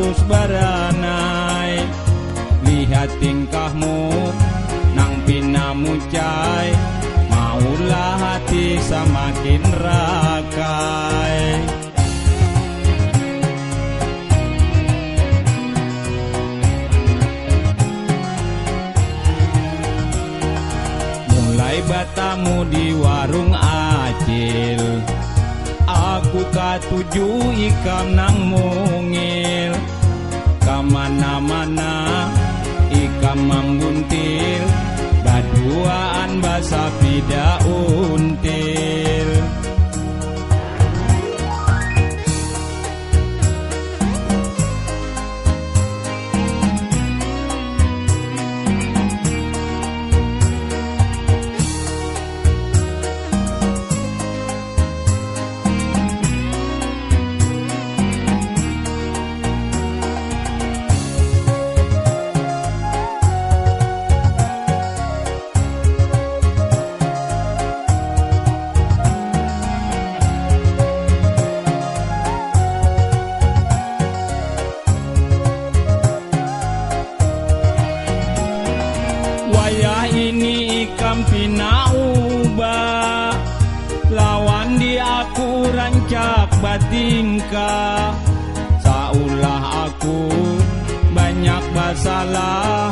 tarus beranai. Lihat tingkahmu nang pinamucai, maulah hati semakin rakai. Mulai batamu di warung acil, aku katuju ikam nang mungil. Kamana-mana ikam membuntil, baduaan basa pida until. Ini ikam pinauba, lawan di aku rancak batingka. Saulah aku banyak masalah,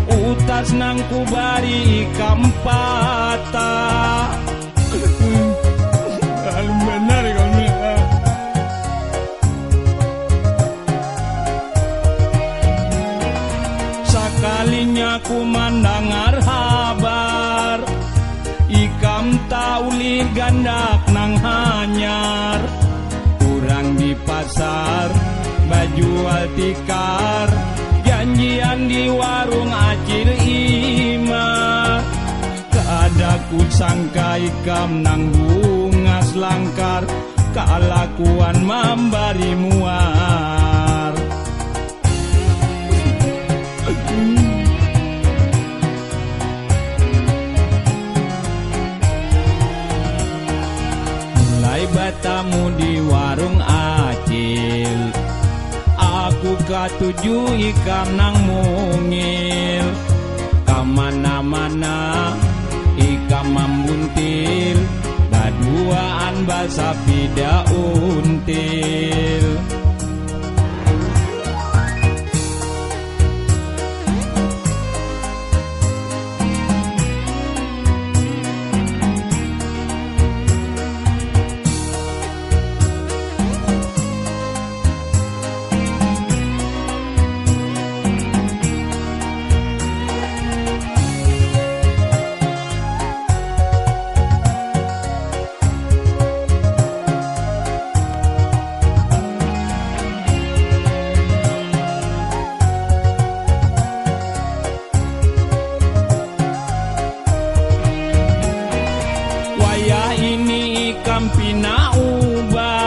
utas nang kubari ikam patah. Benar kamu. Sakalinya ku mandangar habar, ikam tauli gandak nang hanyar. Kurang di pasar, bajual tikar, janjian di warung acil imar. Keadaku sangka ikam nang bunga selangkar, kelakuan membari muar. Mulai batamu di warung acil, aku katuju ikam nang mungil. Kamana-mana ikam membuntil, baduaan basa pida until. Pinauba,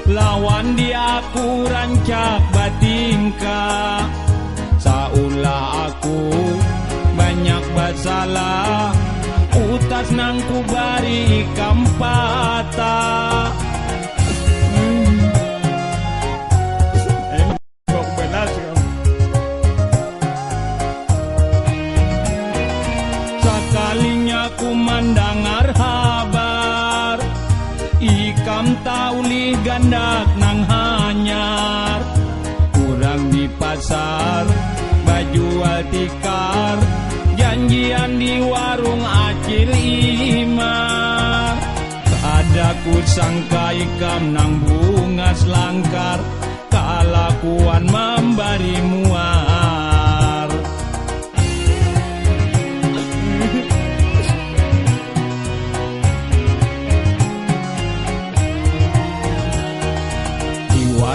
lawan di aku rancak batingka. Saulah aku banyak masalah, utas nang kubari ikam patah. Sakalinya ku mandangar habar, ikam tauli gandak nang hanyar. Kurang di pasar, bajual tikar, janjian di warung acil imar. Keadaku sangka ikam nang bunga selangkar, kelakuan membari muar.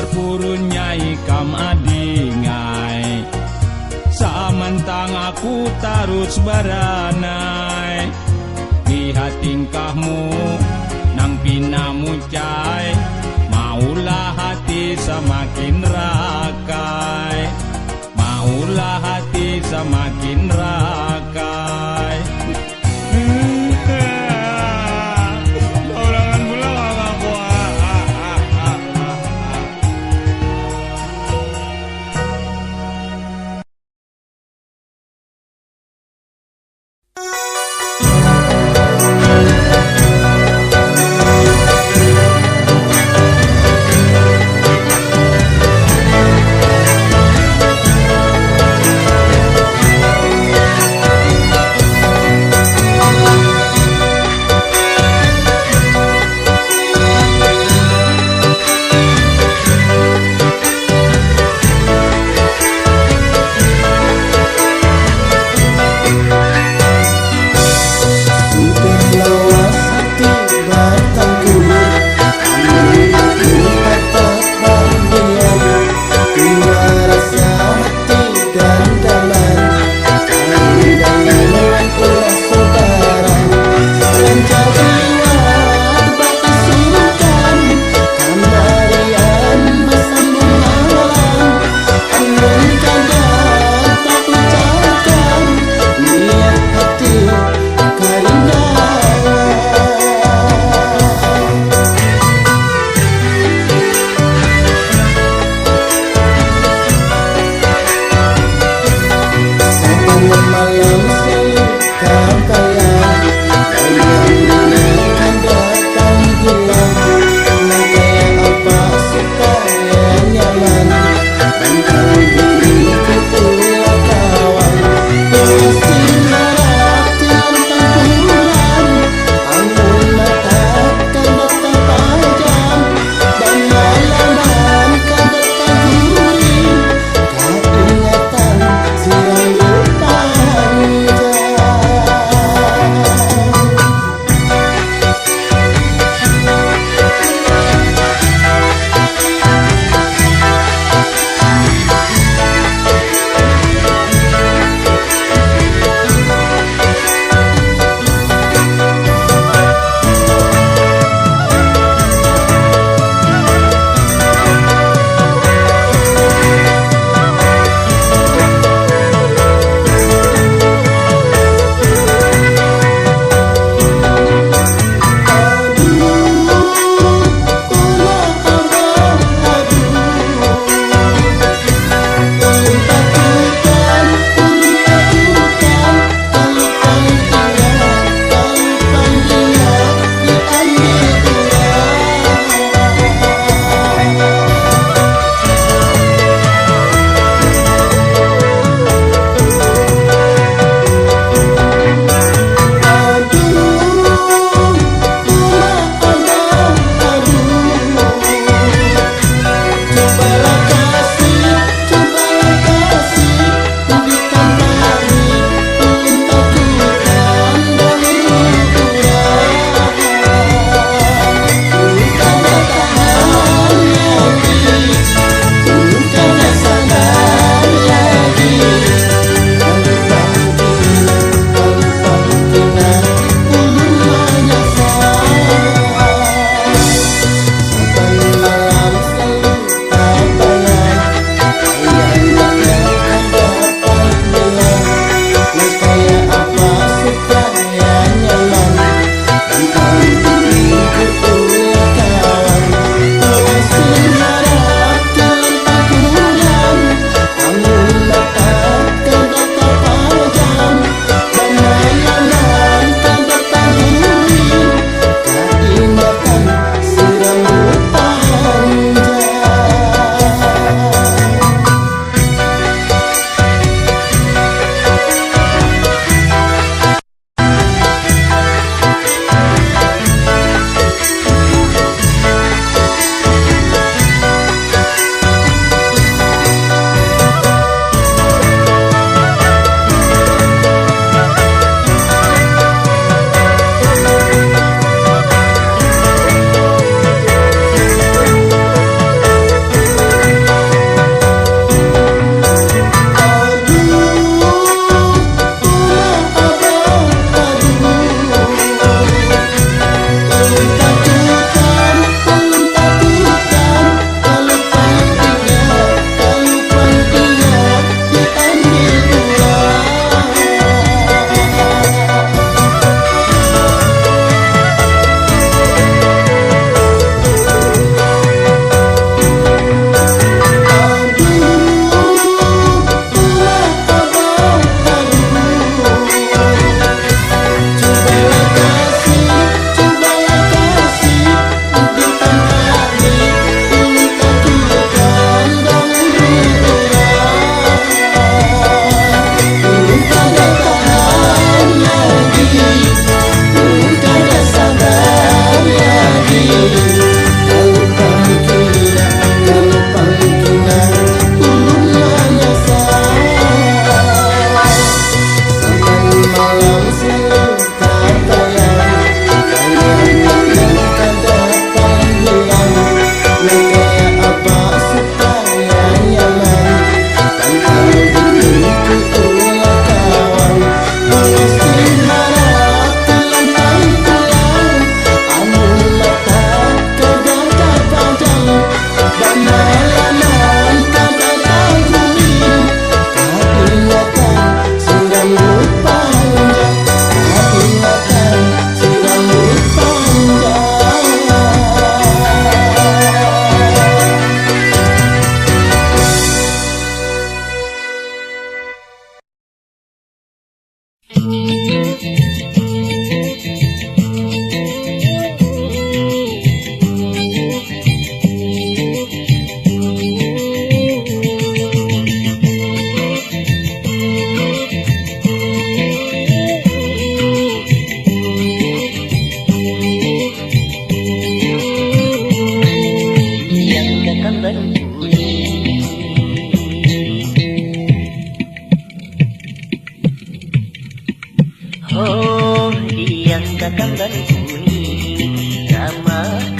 Purunnya ikam adingai, samantang aku tarus beranai. Lihat tingkahmu nang pinamucai, maulah hati semakin rakai. Maulah hati semakin rakai.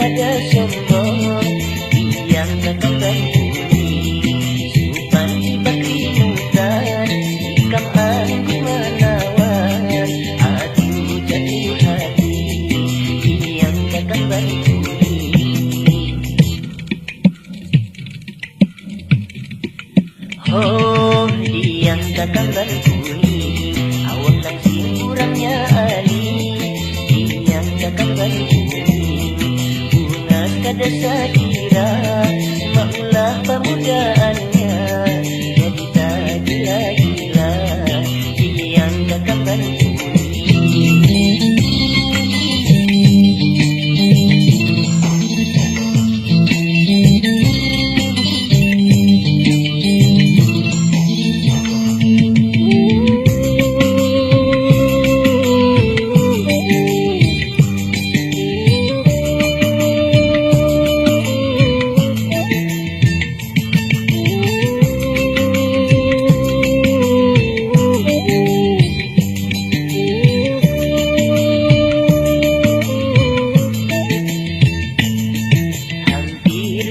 kada sombong yang kakang supan bakri mutan ikam anggu menawan aku jatuh hati yang kakang oh yang kakang bantuni awak lang simurangnya ali yang kakang bantuni unas kada sakira maulah pemudaannya jadi tak gila-gila yang kakang bantuni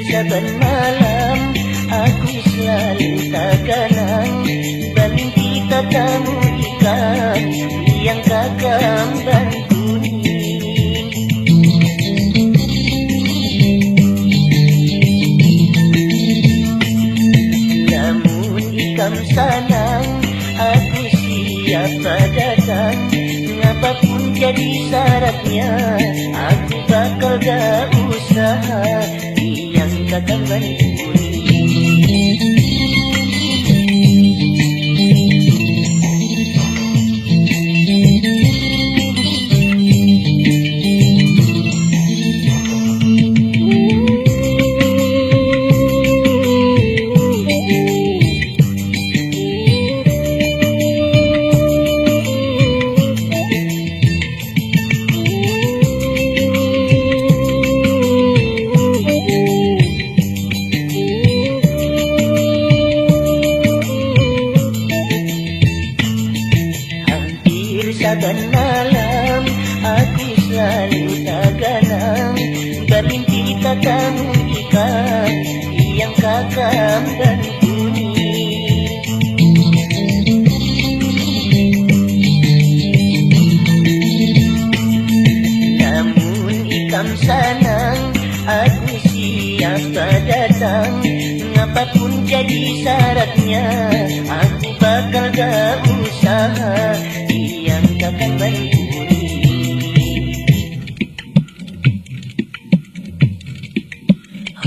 saban malam aku selalu terkenang balik kita tamu ikan yang kakang bantuni namun ikan sanang aku siapa datang apapun jadi syaratnya aku bakal gak usaha yang kakang bantuni saban malam aku selalu terkenang bermimpi tatamu ikan yang kakang bantuni namun ikan sanang aku siapa datang apapun jadi syaratnya aku bakal gak usaha yang kakang bantuni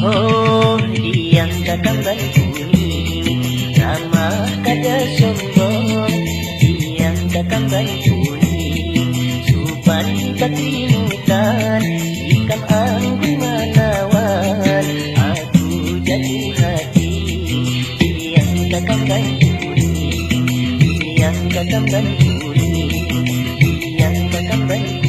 oh yang kakang bantuni ramah kada sombong yang kakang bantuni supan bakri mutan ikam anggu menawan aku jatuh hati yang kakang bantuni yang kakang bantuni yang kakang bantuni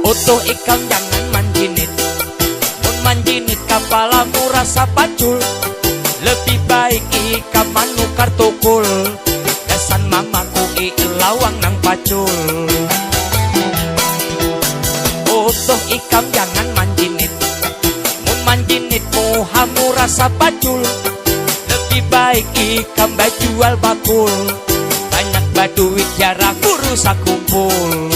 Utuh ikam jangan manjinit, mun manjinit kepalamu rasa pacul. Lebih baik ikam manukar tukul, kesan mamaku lawang nang pacul. Utuh ikam jangan manjinit, mun manjinitmu hamu rasa pacul. Lebih baik ikam bajual bakul, banyak baduit jarang urusan kumpul.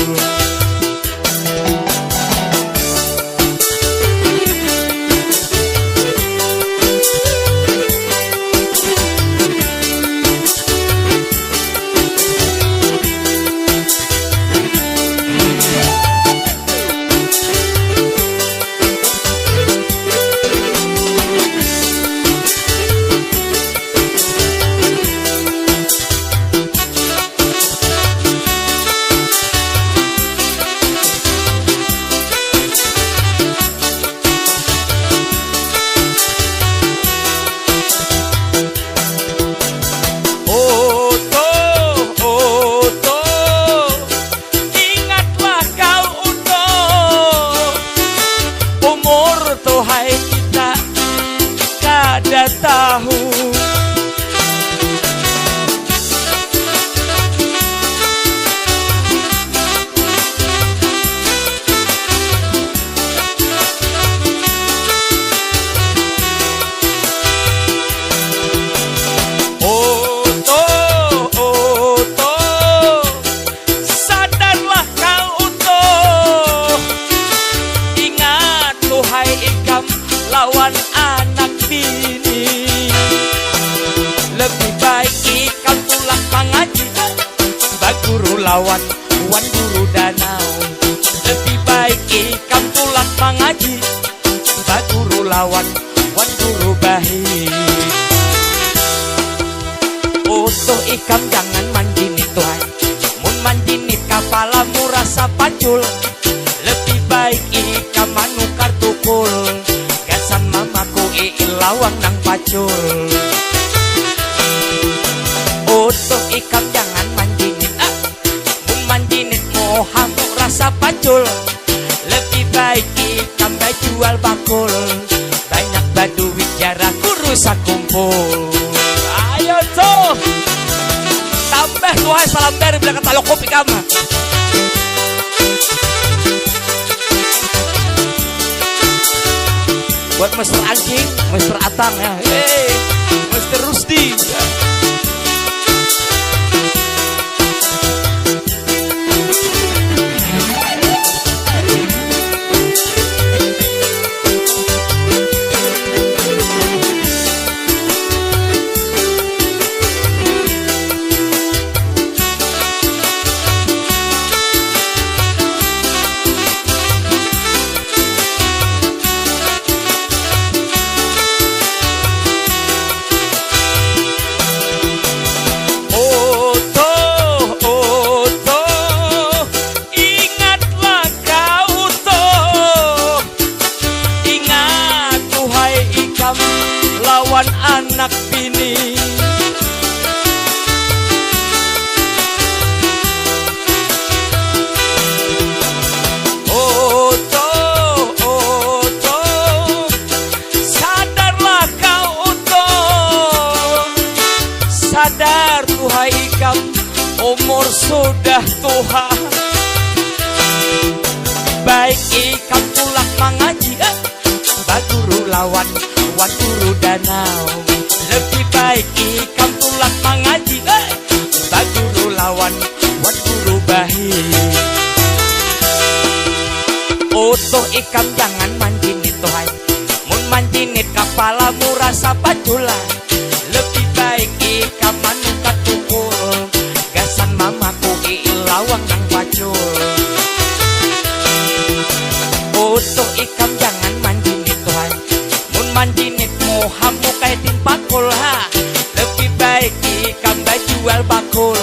lawan wan guru danau. Lebih baik ikam tulak mengaji, Pak Guru lawan wan guru bahi. Utuh ikam jangan manjinit Tuhan, mun manjinit kepalamu rasa pacul. Lebih baik ikam manukar tukul, gasan mamaku lawang nang pacul. Utuh ikam jangan manjinit, mun manjinit mohamu rasa pacul. Lebih baik ikam jual bakul, banyak badu bicara kurusa kumpul. Ayo tuh, tambah tuh salam dari belakang talok kopi kamu. Buat Mr. Anjing, Mr. Atang ya, Mr. Rusdi. Lawan anak bini, sadarlah kau utuh, sadar tuhai ikam, umur sudah tua. Baik ikam tulak mengaji, Pak Guru lawan wan guru danau. Lebih baik ikam tulak mengaji, Pak Guru lawan wan guru bahi. Utuh ikam jangan manjinit Tuhan, mun manjinit kepalamu rasa pacula. Lebih baik ikam manukat tukul, gasan mamaku lawang nang pacul. Utuh ikam jangan manjinit Tuhan, manjinit mohamu kaitin pakul ha. Lebih baik ikam jual bakul,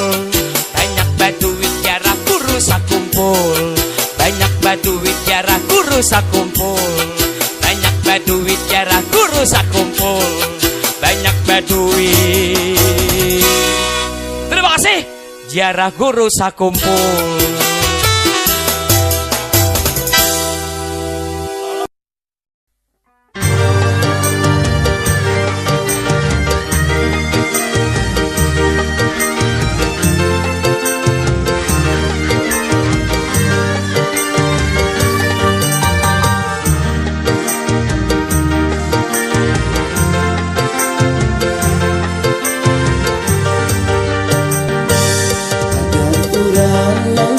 banyak badu bicara guru sakumpul. Banyak badu bicara guru sakumpul, banyak badu bicara guru sakumpul, banyak badui. Terima kasih ziarah guru sakumpul. Urang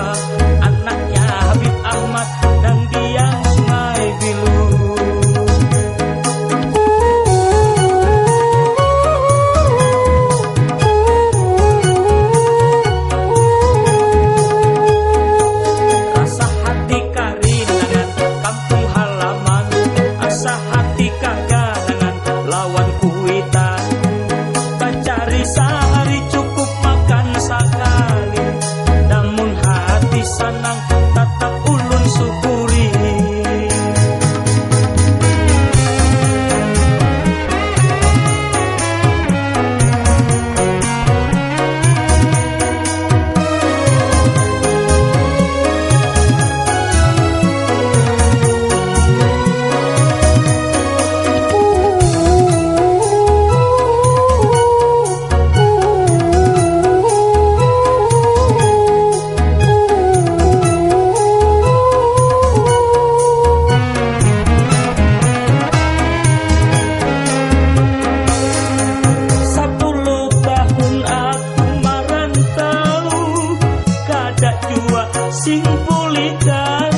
Saripah, anaknya Habib Ahmad dan dia Sungai Bilu. Rasa hati karinangan kampung halaman, asa hati kaganangan lawan kuitan. Bacari sehari cukup makan sekali, namun hati senang tetap ulun syukuri. Sing pulihkan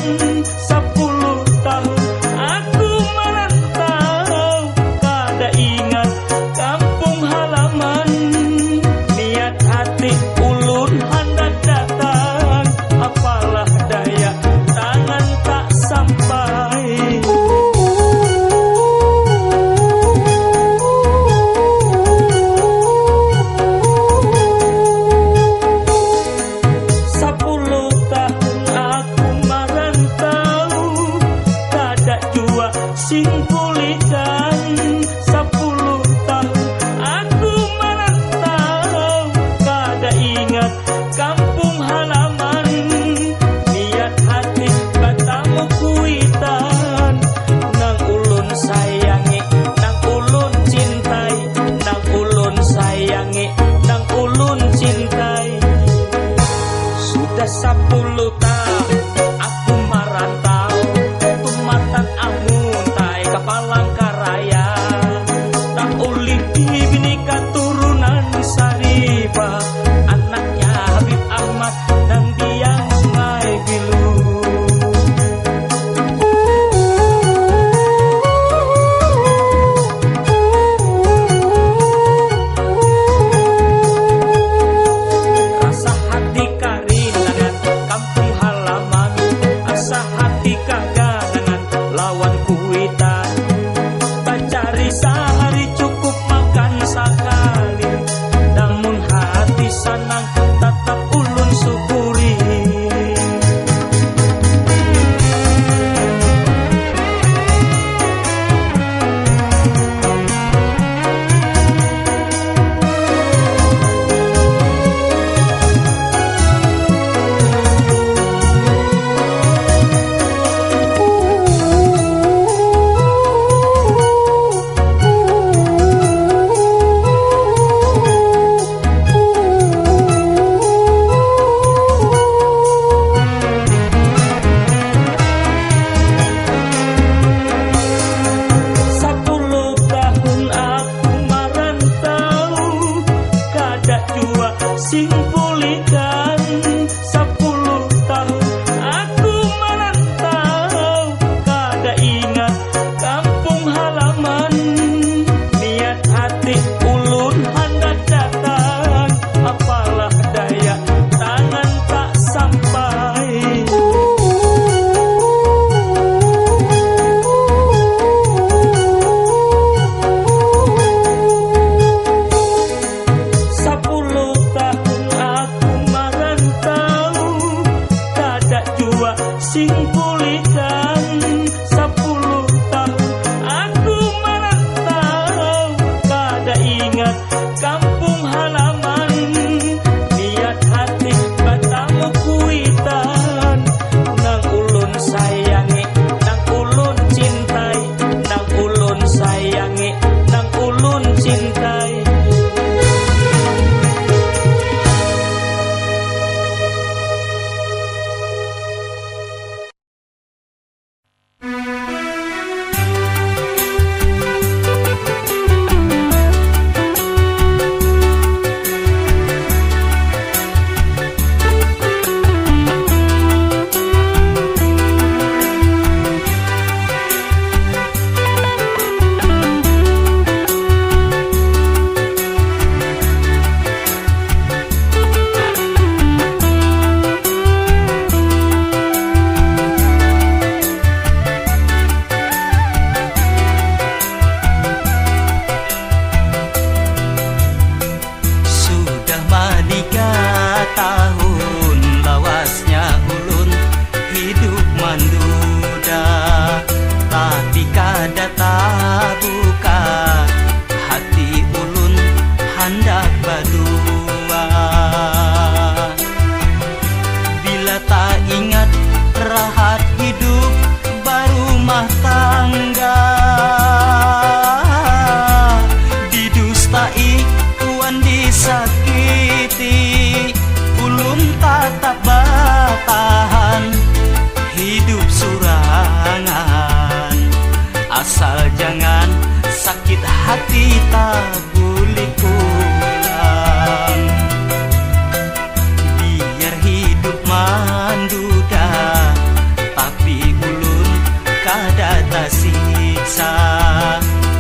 10 tahun aku merantau, kada ingat kampung halaman. Niat hati ulun hendak datang, apalah daya tangan tak sampai. Sing pulihkan 10 tahun aku merantau, kada ingat kampung halaman. Niat hati batamu kuitan, nang ulun sayangi, nang ulun cintai, nang ulun sayangi, nang ulun cintai. Sudah 10 tahun aku merantau, tumatan amun Palangkaraya, tak ulih binika turunan Saripah, anaknya Habib Ahmad dan dia Sungai Bilu. Rasa hati karinangan kampung halaman, asa hati kaganangan lawan kuitan. Cari sehari cukup makan sekali, namun hati senang tetap ulun syukuri. Sing pulihkan 10 tahun aku merantau, kada ingat kampung halaman. Niat hati ulun hendak datang, apalah daya tangan tak sampai. 10 tahun aku merantau, kada jua sing pulihkan 10 tahun aku merantau, kada ingat kampung halaman. Niat hati batamu kuitan, nang ulun sayangi, nang ulun cintai, nang ulun sayangi, nang ulun cintai. Sudah tak ingat rahat hidup berumah tangga. Didustai, tuan disakiti, ulun tatap bertahan hidup surangan. Asal jangan sakit hati tak boleh pulang. Biar hidup manduda, tapi ulun kada tersiksa.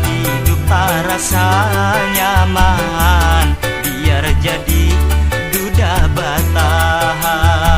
Hidup tak rasa nyaman, biar jadi duda bertahan.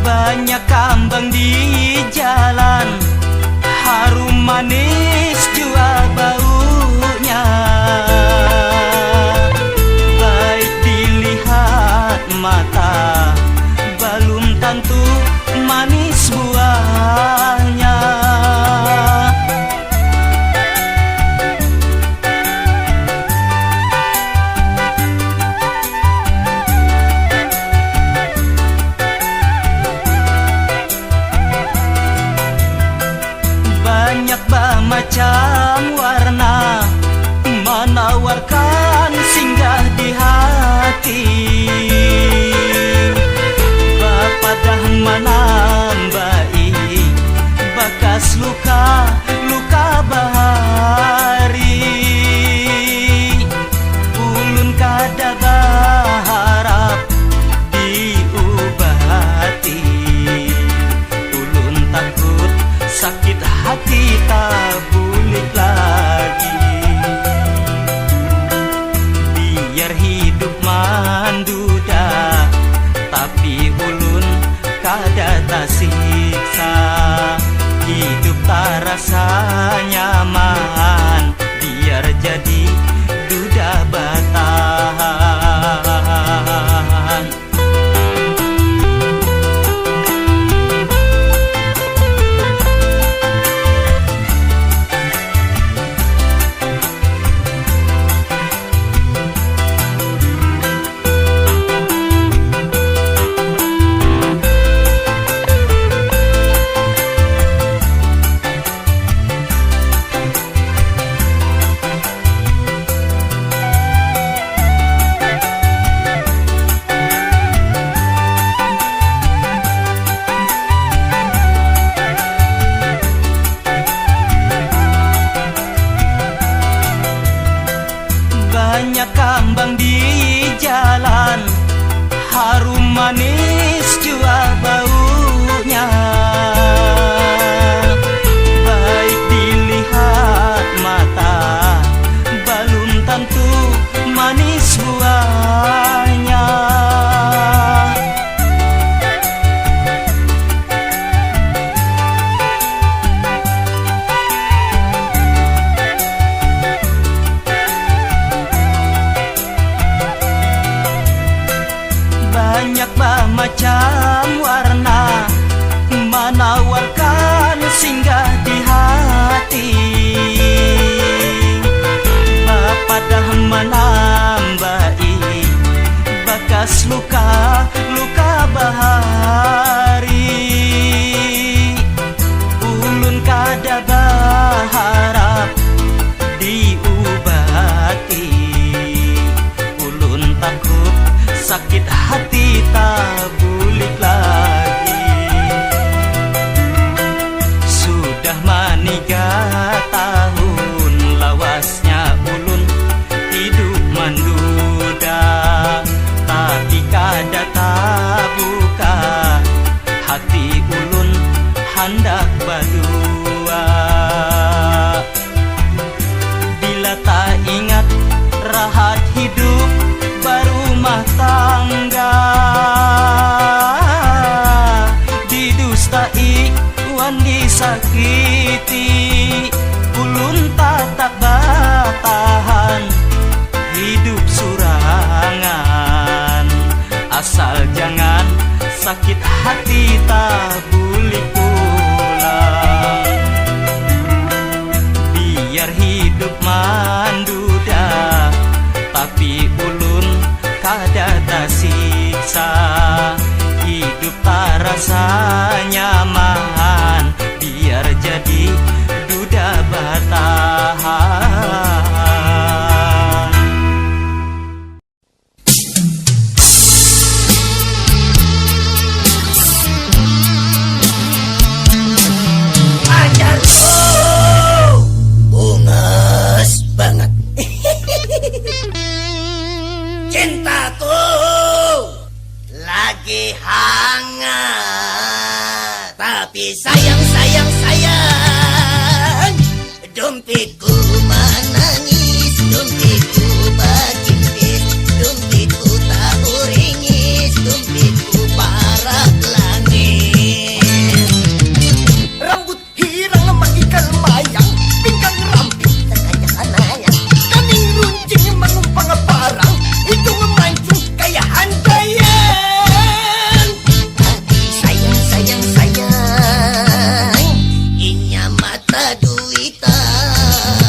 Banyak kambang di jalan, harum manis jua baunya. Baik dilihat mata, belum tentu manis buahnya. Banyak macam warna menawarkan singgah di hati. Bapadah menambai bekas luka bahari. Ulun kada berharap diobati. Ulun takut sakit hati tak pulih lagi. Biar hidup manduda, tapi ulun kada tersiksa. Hidup tak rasa nyaman, biar jadi duda bertahan. Banyak kambang di jalan, harum manis jua baunya. Baik dilihat mata, belum tentu manis buahnya. Banyak macam warna menawarkan singgah di hati. Bapadah menambai bekas luka bahari. Ulun kada berharap diobati. Ulun takut sakit hati tak pulih lagi. Sudah maniga tahun lawasnya ulun hidup manduda, tapi kada tak buka hati ulun hendak dua. Bila tak ingat rahat hidup berumah tangga, didustai wan disakiti, ulun tak batahan hidup surangan. Asal jangan sakit hati tak boleh pulang. Biar hidup manduda, tapi ulun kada tersiksa. Hidup tak rasa nyaman, biar jadi duda bertahan. Banget. Cintaku lagi hangat, tapi sayang dompetku menangis, dompetku berkimpis, dompetku tak uringis, dompetku barak langit. Rambut hirang magikan mayang, pinggang ramping anayang, kaning runcing mengumpang parang, hidung mancung kayak handayan. Tapi sayang, inya mata duitan.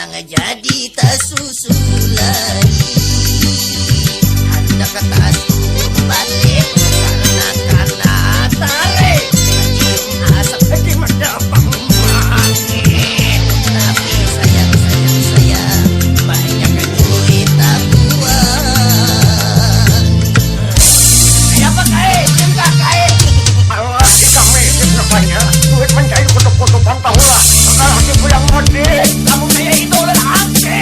nang jadi tasusu lagi. Hendak katasu balik karena tarik cium asap di medapang mangit. Tapi sayang banyak duit tabuan. Siapa kain? Cinta kain. Allah kami namanya duit mencari kutub-kutuban tahu lah. Aku yang modis. Kamu saya itu udah angke.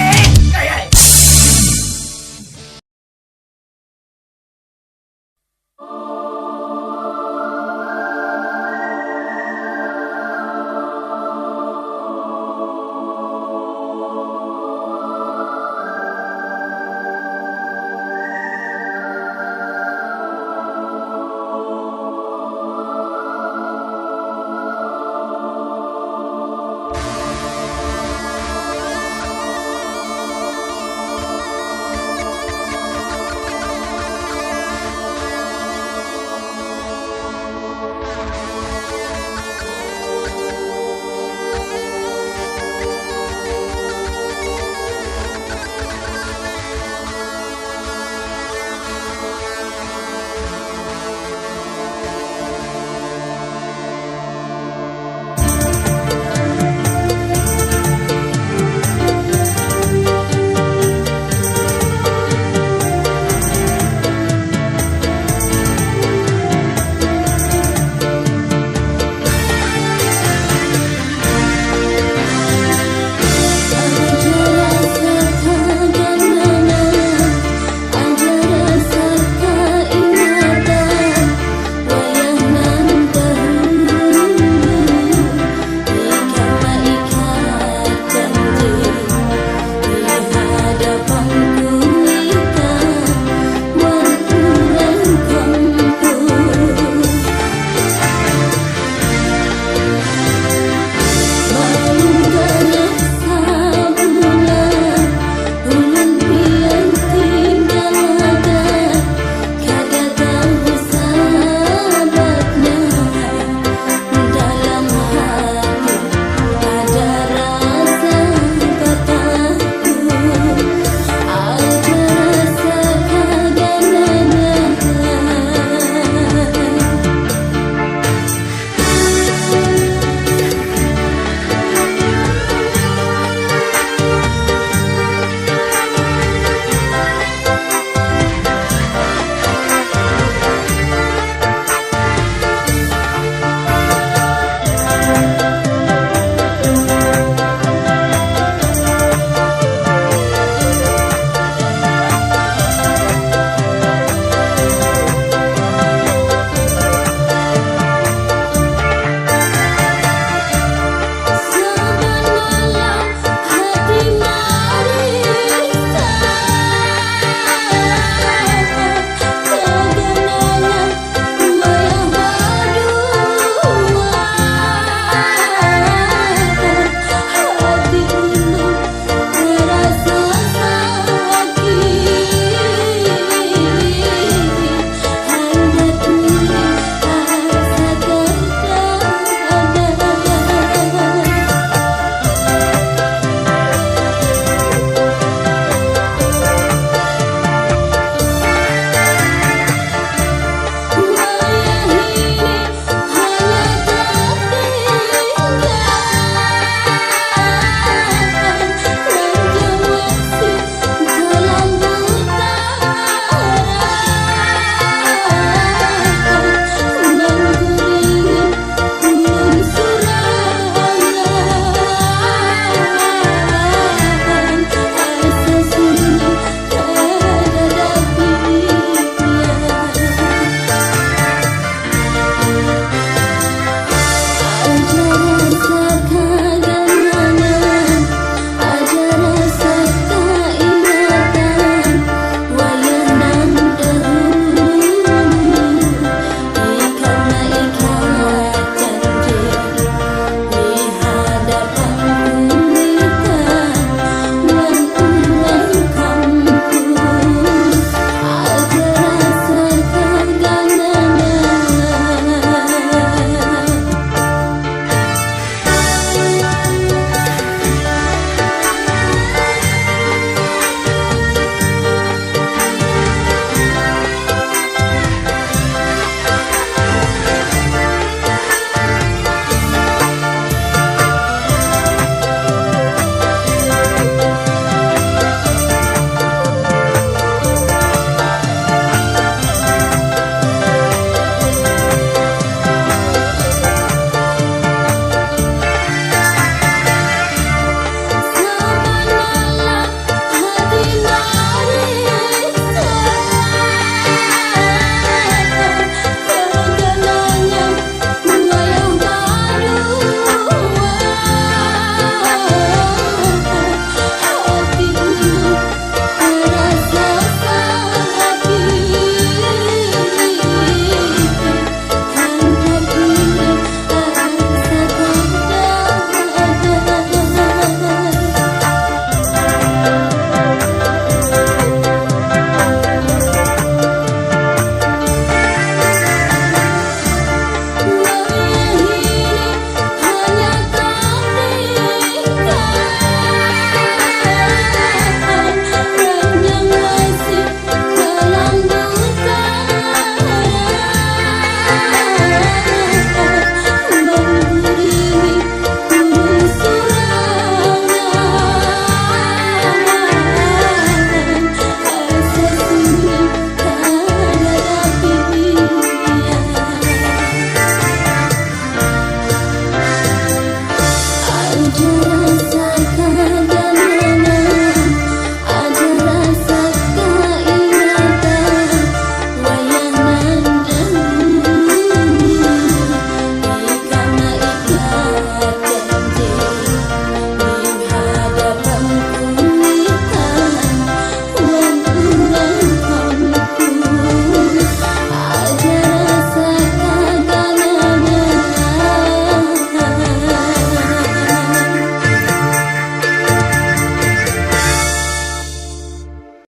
Aku